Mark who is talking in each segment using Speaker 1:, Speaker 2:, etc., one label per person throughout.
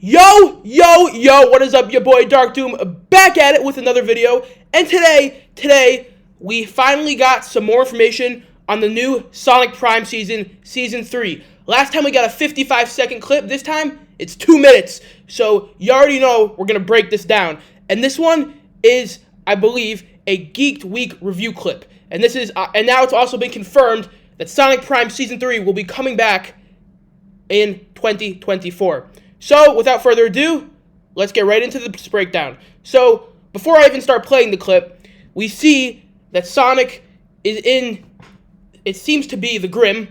Speaker 1: Yo, what is up, your boy Dark Doom, back at it with another video, and today, we finally got some more information on the new Sonic Prime Season 3. Last time we got a 55-second clip, this time, it's 2 minutes, so you already know we're gonna break this down, and this one is, I believe, a Geeked Week review clip, and now it's also been confirmed that Sonic Prime Season 3 will be coming back in 2024. So, without further ado, let's get right into this breakdown. So, before I even start playing the clip, we see that Sonic is in, it seems to be the Grim,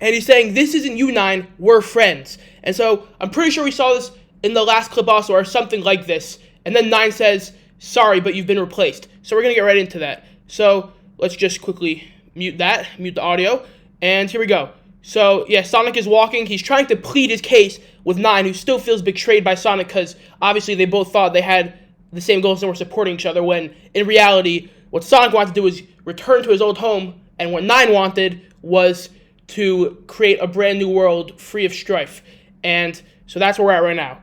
Speaker 1: and he's saying, "This isn't you, 9, we're friends." And so, I'm pretty sure we saw this in the last clip also, or something like this. And then 9 says, "Sorry, but you've been replaced." So, we're going to get right into that. So, let's just quickly mute the audio, and here we go. So, yeah, Sonic is walking. He's trying to plead his case with 9, who still feels betrayed by Sonic because, obviously, they both thought they had the same goals and were supporting each other, when, in reality, what Sonic wanted to do was return to his old home, and what 9 wanted was to create a brand new world free of strife. And so that's where we're at right now.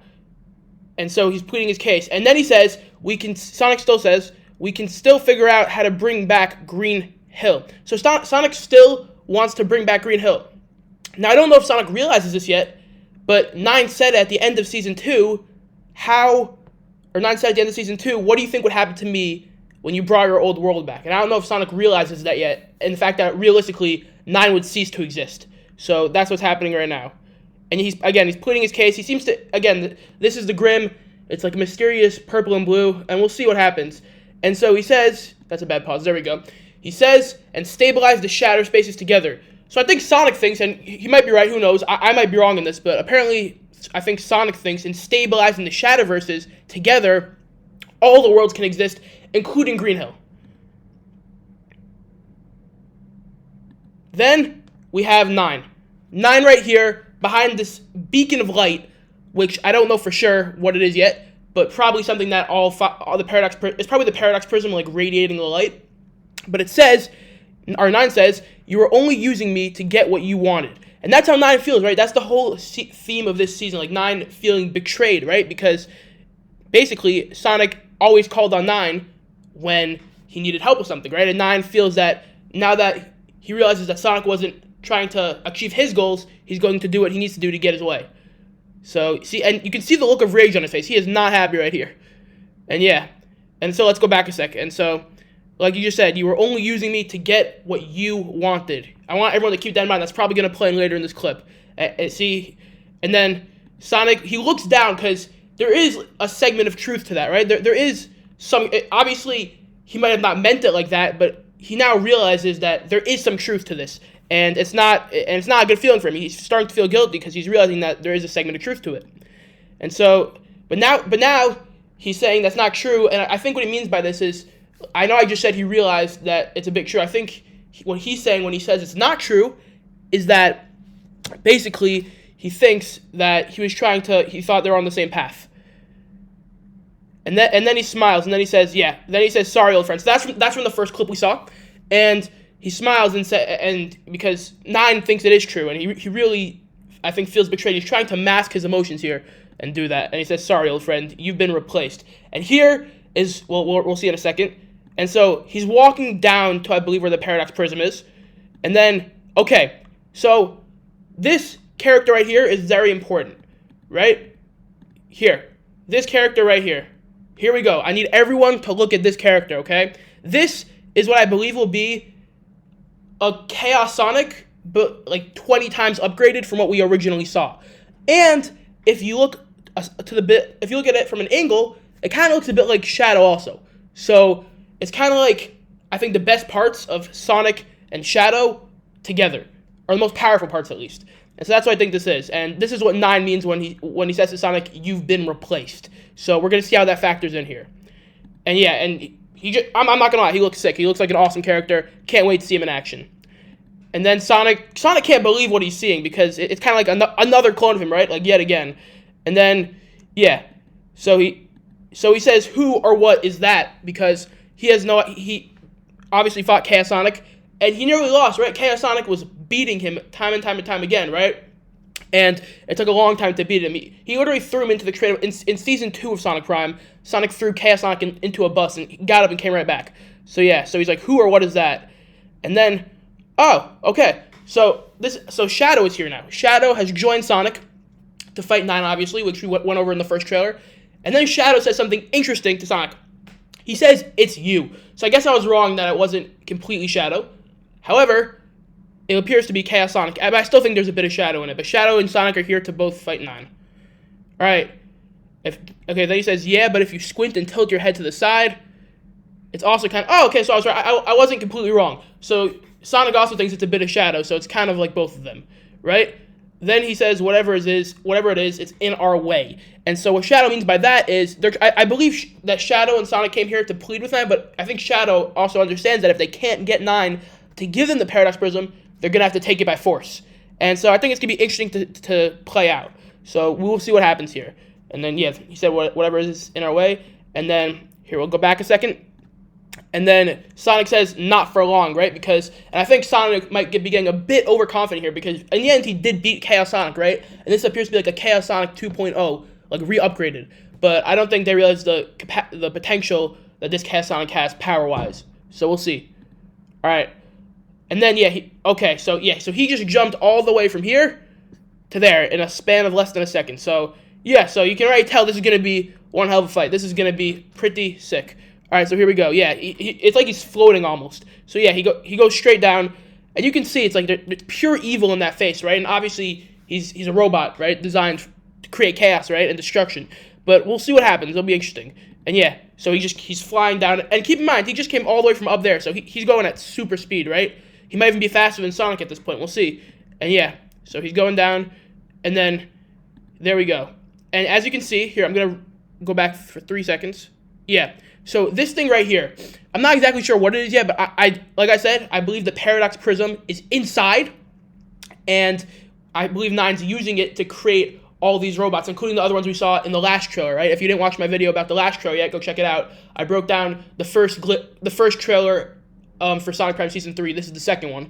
Speaker 1: And so he's pleading his case. And then he says, Sonic still says, "We can still figure out how to bring back Green Hill." So Sonic still wants to bring back Green Hill. Now, I don't know if Sonic realizes this yet, but 9 said at the end of Season 2, what do you think would happen to me when you brought your old world back? And I don't know if Sonic realizes that yet, and the fact that, realistically, 9 would cease to exist. So, that's what's happening right now. And he's pleading his case. He seems to, again, this is the Grim. It's like a mysterious purple and blue, and we'll see what happens. And so he says, that's a bad pause, there we go. He says, "and stabilize the shadow spaces together." So I think Sonic thinks, and he might be right, who knows, I might be wrong in this, but apparently I think Sonic thinks in stabilizing the Shadowverses together, all the worlds can exist, including Green Hill. Then we have 9. 9 right here, behind this beacon of light, which I don't know for sure what it is yet, but probably something that all the Paradox, it's probably the Paradox Prism, like, radiating the light. But it says, or 9 says, "You were only using me to get what you wanted." And that's how 9 feels, right? That's the whole theme of this season, like 9 feeling betrayed, right? Because basically, Sonic always called on 9 when he needed help with something, right? And 9 feels that now that he realizes that Sonic wasn't trying to achieve his goals, he's going to do what he needs to do to get his way. So, see, and you can see the look of rage on his face. He is not happy right here. And yeah, and so let's go back a second. And so, like you just said, you were only using me to get what you wanted. I want everyone to keep that in mind. That's probably going to play later in this clip. See, and then Sonic, he looks down because there is a segment of truth to that, right? There is some, obviously, he might have not meant it like that, but he now realizes that there is some truth to this. And it's not a good feeling for him. He's starting to feel guilty because he's realizing that there is a segment of truth to it. And so, but now he's saying that's not true. And I think what he means by this is, I know I just said he realized that it's a bit true. I think what he's saying when he says it's not true is that basically he thinks that he thought they were on the same path. And then he smiles, and then he says, yeah. Then he says, "Sorry, old friend." So that's from the first clip we saw. And he smiles and because 9 thinks it is true, and he really, I think, feels betrayed. He's trying to mask his emotions here and do that. And he says, "Sorry, old friend, you've been replaced." And here is, well, we'll see in a second. And so he's walking down to, I believe, where the Paradox Prism is. And then, okay, so this character right here is very important, right? Here. This character right here. Here we go. I need everyone to look at this character, okay? This is what I believe will be a Chaos Sonic, but like 20 times upgraded from what we originally saw. And if you look at it from an angle, it kind of looks a bit like Shadow also. So it's kind of like, I think, the best parts of Sonic and Shadow together, or the most powerful parts at least. And so that's what I think this is. And this is what 9 means when he says to Sonic, "You've been replaced." So we're going to see how that factors in here. And yeah, and I'm not going to lie, he looks sick. He looks like an awesome character. Can't wait to see him in action. And then Sonic can't believe what he's seeing because it's kind of like another clone of him, right? Like, yet again. And then, yeah. So he says, "Who or what is that?" Because he obviously fought Chaos Sonic, and he nearly lost, right? Chaos Sonic was beating him time and time again, right? and it took a long time to beat him. He literally threw him into the cradle. In Season 2 of Sonic Prime, Sonic threw Chaos Sonic into a bus, and he got up and came right back. So yeah, so he's like, who or what is that? And then, oh, okay. So Shadow is here now. Shadow has joined Sonic to fight 9, obviously, which we went over in the first trailer. And then Shadow says something interesting to Sonic. He says, it's you. So I guess I was wrong that it wasn't completely Shadow. However, it appears to be Chaos Sonic. I still think there's a bit of Shadow in it. But Shadow and Sonic are here to both fight 9. Alright. Okay, then he says, yeah, but if you squint and tilt your head to the side, it's also kind of... Oh, okay, so I was right. I wasn't completely wrong. So Sonic also thinks it's a bit of Shadow, so it's kind of like both of them. Right? Then he says, whatever it is, it's in our way. And so what Shadow means by that is, I believe that Shadow and Sonic came here to plead with 9, but I think Shadow also understands that if they can't get 9 to give them the Paradox Prism, they're going to have to take it by force. And so I think it's going to be interesting to play out. So we'll see what happens here. And then, yeah, he said whatever is in our way. And then, here, we'll go back a second. And then Sonic says, not for long, right? And I think Sonic might be getting a bit overconfident here, because in the end, he did beat Chaos Sonic, right? And this appears to be like a Chaos Sonic 2.0, like re-upgraded. But I don't think they realize the potential that this Chaos Sonic has power-wise. So we'll see. All right. And then, yeah, so he just jumped all the way from here to there in a span of less than a second. So, yeah, so you can already tell this is going to be one hell of a fight. This is going to be pretty sick. All right, so here we go. Yeah, it's like he's floating almost. So, yeah, he goes straight down, and you can see it's like there's pure evil in that face, right? And obviously, he's a robot, right, designed to create chaos, right, and destruction. But we'll see what happens. It'll be interesting. And, yeah, so he's flying down. And keep in mind, he just came all the way from up there, so he's going at super speed, right? He might even be faster than Sonic at this point. We'll see. And yeah, so he's going down. And then, there we go. And as you can see, here, I'm going to go back for 3 seconds. Yeah, so this thing right here, I'm not exactly sure what it is yet, but like I said, I believe the Paradox Prism is inside. And I believe 9's using it to create all these robots, including the other ones we saw in the last trailer, right? If you didn't watch my video about the last trailer yet, go check it out. I broke down the first trailer for Sonic Prime Season 3. This is the second one.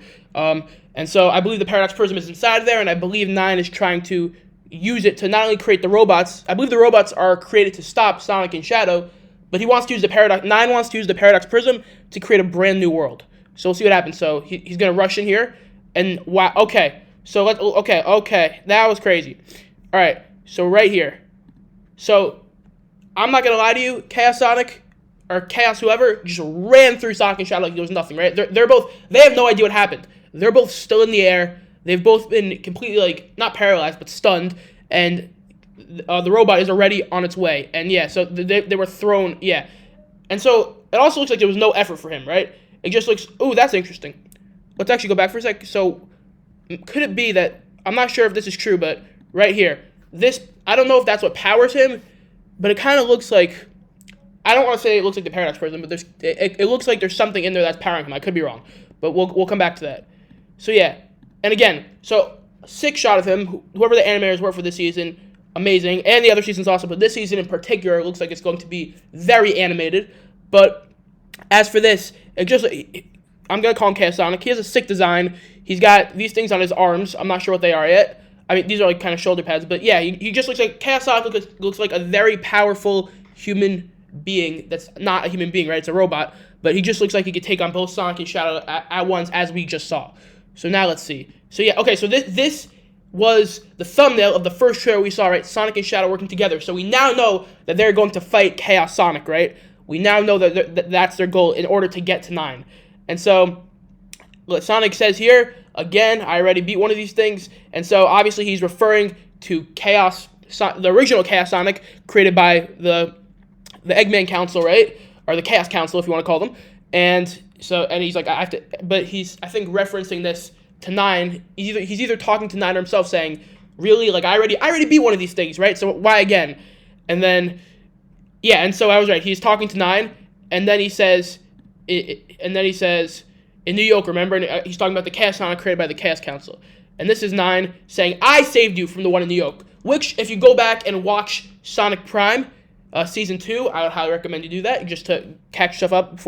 Speaker 1: And so I believe the Paradox Prism is inside there, and I believe 9 is trying to use it to not only create the robots. I believe the robots are created to stop Sonic and Shadow, but 9 wants to use the Paradox Prism to create a brand new world. So we'll see what happens. So he's going to rush in here, and wow, okay. So okay, that was crazy. All right, so right here. So I'm not going to lie to you, Chaos Sonic, or Chaos whoever, just ran through Sonic and Shadow like there was nothing, right? They have no idea what happened. They're both still in the air. They've both been completely, like, not paralyzed, but stunned. And the robot is already on its way. And, yeah, so they were thrown, yeah. And so it also looks like there was no effort for him, right? It just looks, ooh, that's interesting. Let's actually go back for a sec. So could it be that, I'm not sure if this is true, but right here, I don't know if that's what powers him, but it kind of looks like, I don't want to say it looks like the Paradox Prism, but it looks like there's something in there that's powering him. I could be wrong, but we'll come back to that. So yeah, and again, so sick shot of him. Whoever the animators were for this season, amazing, and the other seasons also, but this season in particular, it looks like it's going to be very animated. But as for this, I'm gonna call him Chaos Sonic. He has a sick design. He's got these things on his arms. I'm not sure what they are yet. I mean, these are like kind of shoulder pads, but yeah, he just looks like Chaos Sonic. Looks like a very powerful human being that's not a human being, right? It's a robot, but he just looks like he could take on both Sonic and Shadow at once, as we just saw. So now let's see. So yeah, okay, so this was the thumbnail of the first trailer we saw, right? Sonic and Shadow working together. So we now know that they're going to fight Chaos Sonic, right? We now know that that's their goal in order to get to 9. And so what Sonic says here, again, I already beat one of these things. And so obviously he's referring to the original Chaos Sonic created by the Eggman Council, right? Or the Chaos Council, if you want to call them. And he's like, I have to, but he's, I think, referencing this to 9. He's either talking to 9 or himself, saying, really, like, I already beat one of these things, right? So why again? And then, yeah, and so I was right. He's talking to 9, and then he says, in New York, remember? And he's talking about the Chaos Sonic created by the Chaos Council. And this is 9 saying, I saved you from the one in New York. Which, if you go back and watch Sonic Prime, Season 2, I would highly recommend you do that, just to catch stuff up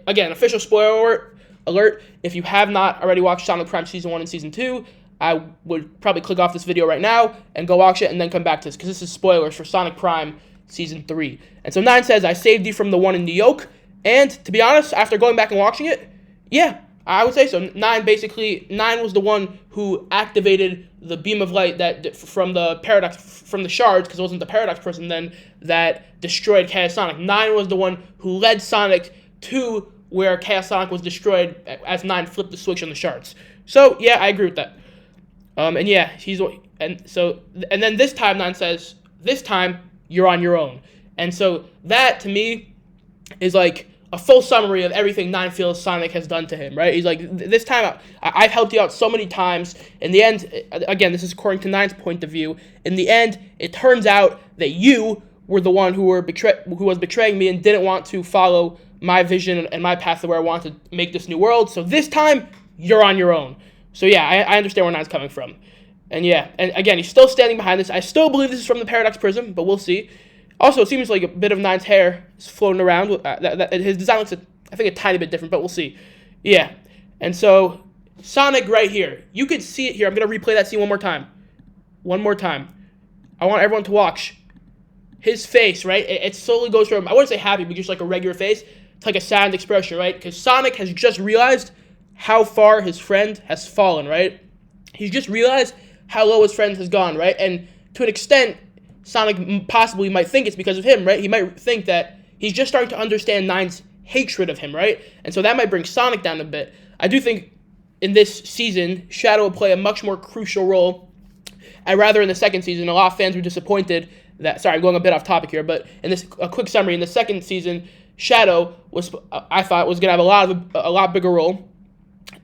Speaker 1: again, official spoiler alert, if you have not already watched Sonic Prime Season 1 and Season 2, I would probably click off this video right now and go watch it and then come back to this, because this is spoilers for Sonic Prime Season 3. And so 9 says, I saved you from the one in New York. And to be honest, after going back and watching it, yeah, I would say so. 9 was the one who activated the beam of light that from the paradox, from the shards, because it wasn't the paradox prism then, that destroyed Chaos Sonic. 9 was the one who led Sonic to where Chaos Sonic was destroyed as 9 flipped the switch on the shards. So yeah, I agree with that. And yeah, and then this time 9 says, this time you're on your own. And so that to me is like a full summary of everything 9 feels Sonic has done to him, right? He's like, this time I've helped you out so many times. In the end, again, this is according to 9's point of view. In the end, it turns out that you were the one who was betraying me and didn't want to follow my vision and my path to where I wanted to make this new world. So this time, you're on your own. So yeah, I understand where 9's coming from. And yeah, and again, he's still standing behind this. I still believe this is from the Paradox Prism, but we'll see. Also, it seems like a bit of 9's hair is floating around. His design looks, I think, a tiny bit different, but we'll see. Yeah, and so Sonic right here. You could see it here. I'm going to replay that scene one more time. One more time. I want everyone to watch. His face, right? It slowly goes from, I wouldn't say happy, but just like a regular face, to like a sad expression, right? Because Sonic has just realized how far his friend has fallen, right? He's just realized how low his friend has gone, right? And to an extent, Sonic possibly might think it's because of him, right? He might think that he's just starting to understand 9's hatred of him, right? And so that might bring Sonic down a bit. I do think in this season, Shadow will play a much more crucial role. And rather in the second season, a lot of fans were disappointed that, sorry, I'm going a bit off topic here, but in this, a quick summary, in the second season, Shadow I thought was going to have a lot bigger role.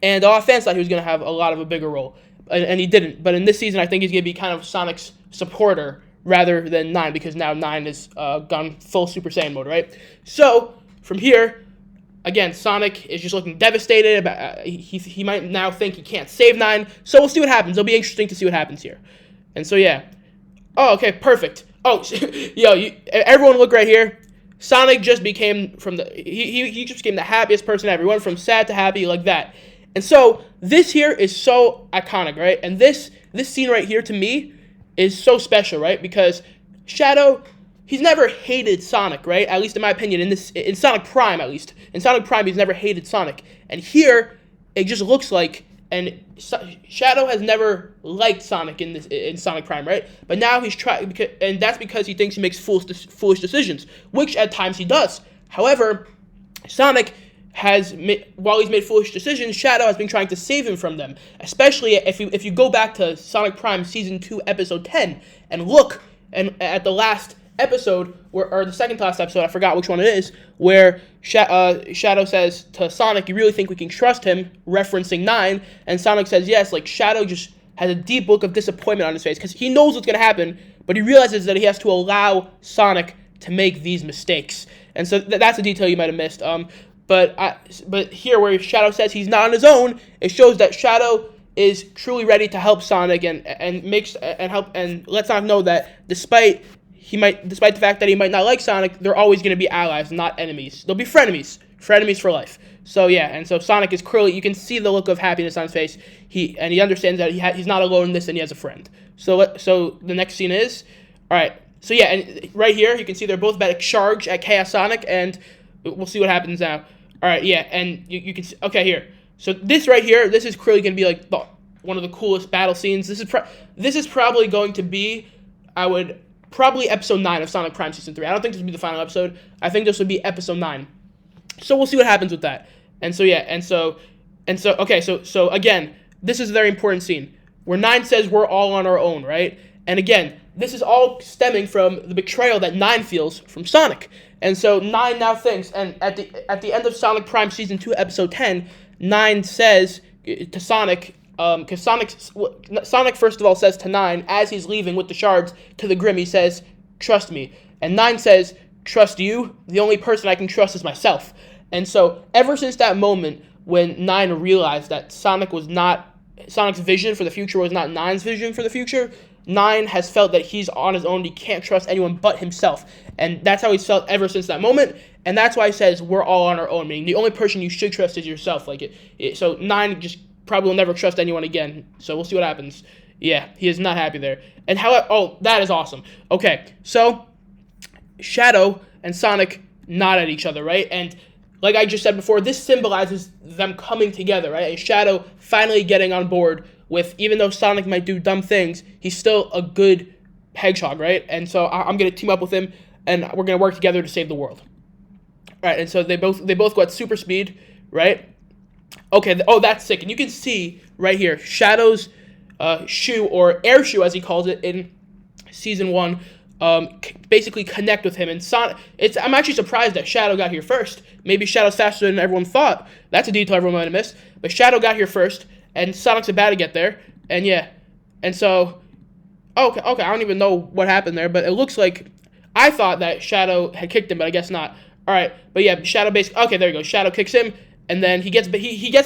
Speaker 1: And a lot of fans thought he was going to have a bigger role. And he didn't. But in this season, I think he's going to be kind of Sonic's supporter rather than 9, because now 9 is gone full Super Saiyan mode, right? So, from here, again, Sonic is just looking devastated. He might now think he can't save 9. So we'll see what happens. It'll be interesting to see what happens here. And so, yeah. Oh, okay, perfect. Oh, yo, everyone look right here. Sonic just became he just became the happiest person ever. He went from sad to happy like that. And so, this here is so iconic, right? And this scene right here, to me, is so special, right? Because Shadow, he's never hated Sonic, right? At least in my opinion, in Sonic Prime, at least. In Sonic Prime, he's never hated Sonic. And here, it just looks like, and Shadow has never liked Sonic in Sonic Prime, right? But now he's trying, and that's because he thinks he makes foolish decisions, which at times he does. However, Sonic while he's made foolish decisions, Shadow has been trying to save him from them. Especially if you go back to Sonic Prime Season 2, Episode 10, and look at the last episode, or the second to last episode, I forgot which one it is, where Shadow says to Sonic, you really think we can trust him, referencing 9, and Sonic says yes, like Shadow just has a deep look of disappointment on his face, because he knows what's going to happen, but he realizes that he has to allow Sonic to make these mistakes. And so that's a detail you might have missed. But here, where Shadow says he's not on his own, it shows that Shadow is truly ready to help Sonic and let Sonic know that despite the fact that he might not like Sonic, they're always going to be allies, not enemies. They'll be frenemies for life. So yeah, and so Sonic is clearly, you can see the look of happiness on his face. He understands that he's not alone in this, and he has a friend. So the next scene is, all right. So yeah, and right here you can see they're both about to charge at Chaos Sonic, and we'll see what happens now. All right, yeah, and you can see, okay, here. So this right here, this is clearly going to be like one of the coolest battle scenes. This is probably going to be, probably episode 9 of Sonic Prime Season 3. I don't think this will be the final episode. I think this would be episode 9. So we'll see what happens with that. And so yeah, okay, so again, this is a very important scene where 9 says we're all on our own, right? And again, this is all stemming from the betrayal that 9 feels from Sonic. And so 9 now thinks, and at the end of Sonic Prime Season 2, Episode 10, 9 says to Sonic, because Sonic first of all says to 9, as he's leaving with the shards to the Grim, he says, trust me. And 9 says, trust you? The only person I can trust is myself. And so ever since that moment when 9 realized that Sonic's vision for the future was not 9's vision for the future, 9 has felt that he's on his own. He can't trust anyone but himself. And that's how he's felt ever since that moment. And that's why he says we're all on our own, meaning the only person you should trust is yourself. So 9 just probably will never trust anyone again. So we'll see what happens. Yeah, he is not happy there. And oh, that is awesome. Okay, so Shadow and Sonic nod at each other, right? And like I just said before, this symbolizes them coming together, right? And Shadow finally getting on board with, even though Sonic might do dumb things, he's still a good hedgehog, right? And so I'm going to team up with him, and we're going to work together to save the world. All right, and so they both go at super speed, right? Okay, that's sick. And you can see right here, Shadow's shoe, or air shoe as he calls it in Season 1, basically connect with him. And Sonic, I'm actually surprised that Shadow got here first. Maybe Shadow's faster than everyone thought. That's a detail everyone might have missed. But Shadow got here first, and Sonic's about to get there. And yeah, and so, okay, I don't even know what happened there, but it looks like, I thought that Shadow had kicked him, but I guess not. All right, but yeah, Shadow basically, okay, there you go. Shadow kicks him, and then he gets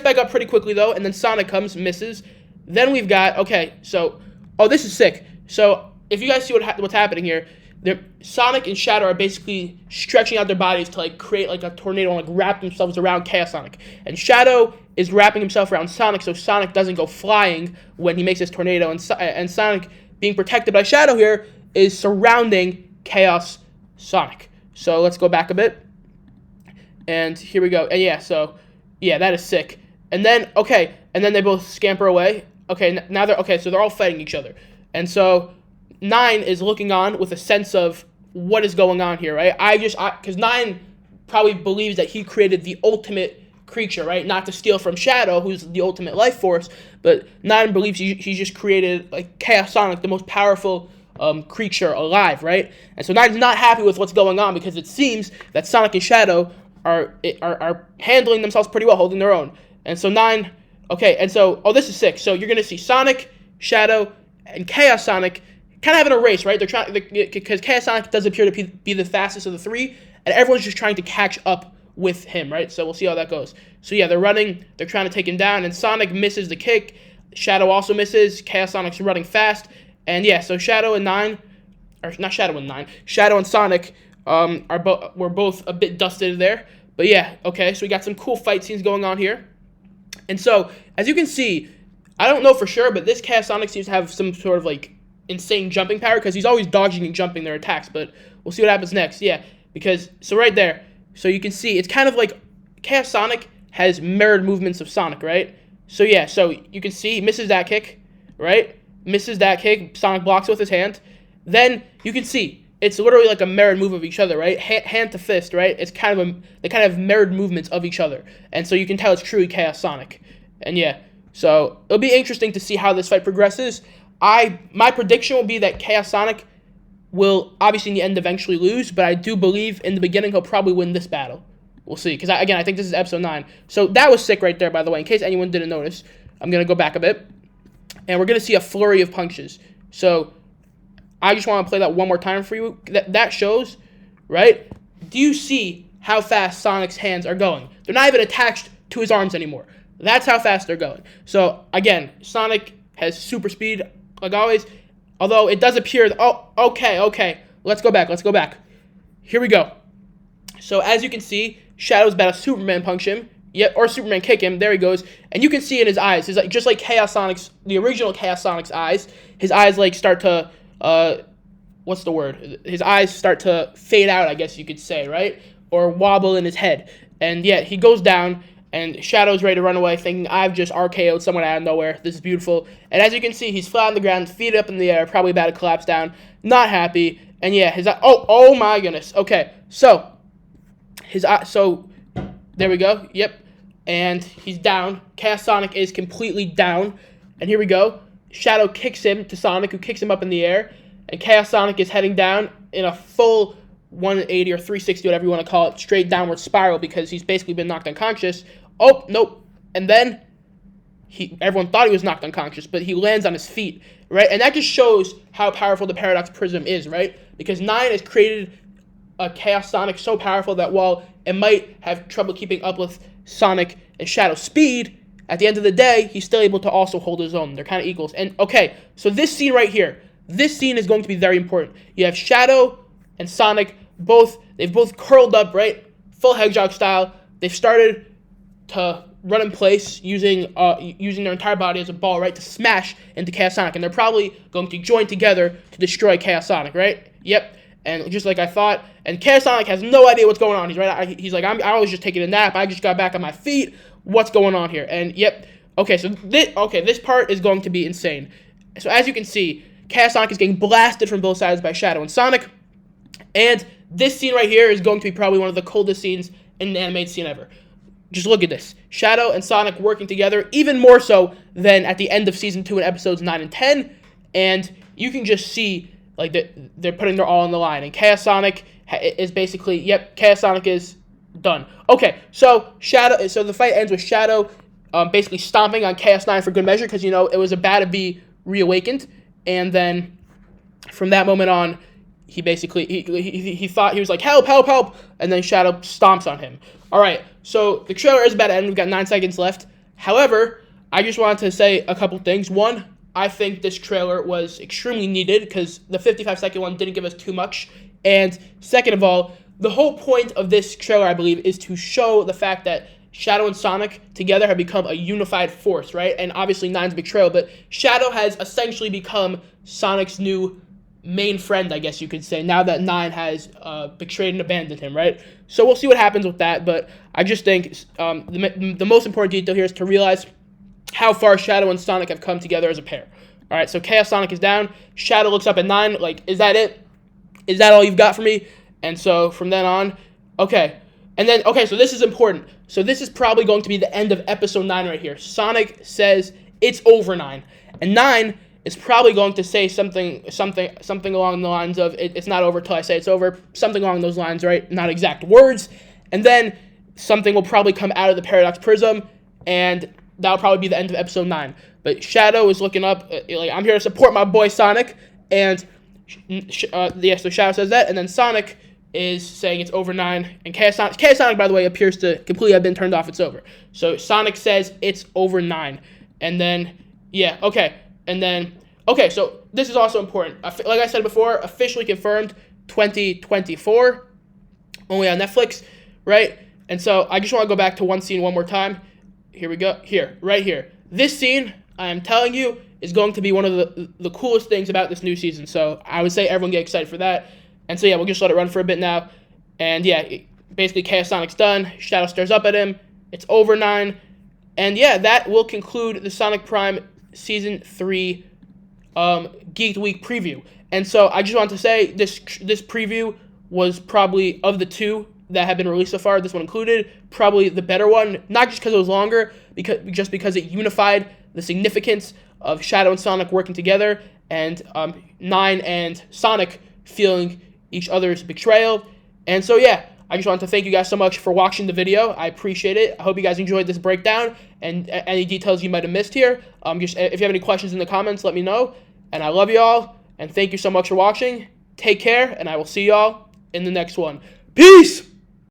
Speaker 1: back up pretty quickly though, and then Sonic comes, misses. Then we've got, okay, so, oh, this is sick. So if you guys see what's happening here, Sonic and Shadow are basically stretching out their bodies to like create like a tornado and like wrap themselves around Chaos Sonic. And Shadow is wrapping himself around Sonic so Sonic doesn't go flying when he makes this tornado. And Sonic, being protected by Shadow here, is surrounding Chaos Sonic. So let's go back a bit. And here we go. And yeah, so yeah, that is sick. And then, okay, and then they both scamper away. Okay, now so they're all fighting each other. And so 9 is looking on with a sense of what is going on here, right? Because 9 probably believes that he created the ultimate creature, right? Not to steal from Shadow, who's the ultimate life force, but 9 believes he just created like Chaos Sonic, the most powerful creature alive, right? And so 9's not happy with what's going on because it seems that Sonic and Shadow are handling themselves pretty well, holding their own. And so 9, okay, and so, oh, this is sick. So you're going to see Sonic, Shadow, and Chaos Sonic kind of having a race, right? They're trying, because Chaos Sonic does appear to be the fastest of the three, and everyone's just trying to catch up with him, right? So we'll see how that goes. So yeah, they're running, they're trying to take him down, and Sonic misses the kick. Shadow also misses. Chaos Sonic's running fast, and yeah, so Shadow and Sonic were both a bit dusted there. But yeah, okay, so we got some cool fight scenes going on here. And so, as you can see, I don't know for sure, but this Chaos Sonic seems to have some sort of like insane jumping power because he's always dodging and jumping their attacks. But we'll see what happens next. Yeah, because so right there, so you can see it's kind of like Chaos Sonic has mirrored movements of Sonic, right? So yeah, so you can see he misses that kick, right? Misses that kick. Sonic blocks with his hand. Then you can see it's literally like a mirrored move of each other, right? Hand to fist, right? It's kind of they kind of mirrored movements of each other, and so you can tell it's truly Chaos Sonic. And yeah, so it'll be interesting to see how this fight progresses. My prediction will be that Chaos Sonic will obviously in the end eventually lose, but I do believe in the beginning he'll probably win this battle. We'll see, because again, I think this is episode 9. So that was sick right there, by the way. In case anyone didn't notice, I'm gonna go back a bit, and we're gonna see a flurry of punches. So I just want to play that one more time for you. That shows, right? Do you see how fast Sonic's hands are going? They're not even attached to his arms anymore. That's how fast they're going. So again, Sonic has super speed, like always. Although it does appear that, oh, okay. Let's go back. Here we go. So as you can see, Shadow's about to Superman punch him. Yep, or Superman kick him. There he goes. And you can see in his eyes, just like Chaos Sonic's, the original Chaos Sonic's eyes, his eyes like start to, what's the word? His eyes start to fade out, I guess you could say, right? Or wobble in his head. And yeah, he goes down, and Shadow's ready to run away, thinking, I've just RKO'd someone out of nowhere. This is beautiful. And as you can see, he's flat on the ground, feet up in the air, probably about to collapse down. Not happy. And yeah, his eye, oh my goodness. Okay, so there we go. Yep. And he's down. Chaos Sonic is completely down. And here we go. Shadow kicks him to Sonic, who kicks him up in the air. And Chaos Sonic is heading down in a full 180 or 360, whatever you want to call it, straight downward spiral because he's basically been knocked unconscious. Oh, nope. And then everyone thought he was knocked unconscious, but he lands on his feet, right? And that just shows how powerful the Paradox Prism is, right? Because 9 has created a Chaos Sonic so powerful that while it might have trouble keeping up with Sonic and Shadow's speed, at the end of the day, he's still able to also hold his own. They're kind of equals. And okay, so this scene right here, this scene is going to be very important. You have Shadow and Sonic, they've both curled up, right? Full hedgehog style. They've started to run in place using their entire body as a ball, right, to smash into Chaos Sonic, and they're probably going to join together to destroy Chaos Sonic, right? Yep. And just like I thought, and Chaos Sonic has no idea what's going on. He's like, I was just taking a nap. I just got back on my feet. What's going on here? And yep. Okay, so this part is going to be insane. So as you can see, Chaos Sonic is getting blasted from both sides by Shadow and Sonic, and this scene right here is going to be probably one of the coldest scenes in an animated scene ever. Just look at this. Shadow and Sonic working together, even more so than at the end of Season 2 in episodes 9 and 10. And you can just see, like, they're putting their all on the line. And Chaos Sonic is basically, yep, Chaos Sonic is done. Okay, so the fight ends with Shadow basically stomping on Chaos 9 for good measure, because, you know, it was about to be reawakened. And then from that moment on, he basically, he thought, he was like, help, help, help, and then Shadow stomps on him. All right, so the trailer is about to end. We've got 9 seconds left. However, I just wanted to say a couple things. One, I think this trailer was extremely needed because the 55-second one didn't give us too much. And second of all, the whole point of this trailer, I believe, is to show the fact that Shadow and Sonic together have become a unified force, right? And obviously Nine's betrayal, but Shadow has essentially become Sonic's new main friend, I guess you could say, now that Nine has betrayed and abandoned him, right? So we'll see what happens with that, but I just think the most important detail here is to realize how far Shadow and Sonic have come together as a pair. All right, so Chaos Sonic is down. Shadow looks up at Nine, like, is that it? Is that all you've got for me? And so from then on, okay. And then, okay, so this is important. So this is probably going to be the end of episode 9 right here. Sonic says, it's over, 9. And 9 is probably going to say something along the lines of, it's not over till I say it's over. Something along those lines, right? Not exact words. And then something will probably come out of the Paradox Prism, and that'll probably be the end of episode 9. But Shadow is looking up, like, I'm here to support my boy Sonic, and yeah, so Shadow says that, and then Sonic is saying it's over 9, and Chaos Sonic, by the way, appears to completely have been turned off. It's over. So Sonic says it's over 9, and then, yeah, okay, and then, okay, so this is also important. Like I said before, officially confirmed 2024, only on Netflix, right? And so I just want to go back to one scene one more time. Here we go. Here, right here. This scene, I am telling you, is going to be one of the coolest things about this new season. So I would say everyone get excited for that. And so, yeah, we'll just let it run for a bit now. And, yeah, basically Chaos Sonic's done. Shadow stares up at him. It's over 9. And, yeah, that will conclude the Sonic Prime Season 3 Geek Week preview. And so I just wanted to say this preview was probably, of the two that have been released so far, this one included, probably the better one. Not just because it was longer, because it unified the significance of Shadow and Sonic working together, and Nine and Sonic feeling each other's betrayal. And so, yeah, I just wanted to thank you guys so much for watching the video. I appreciate it. I hope you guys enjoyed this breakdown, and any details you might have missed here. Just if you have any questions in the comments, let me know. And I love you all, and thank you so much for watching. Take care, and I will see y'all in the next one. Peace!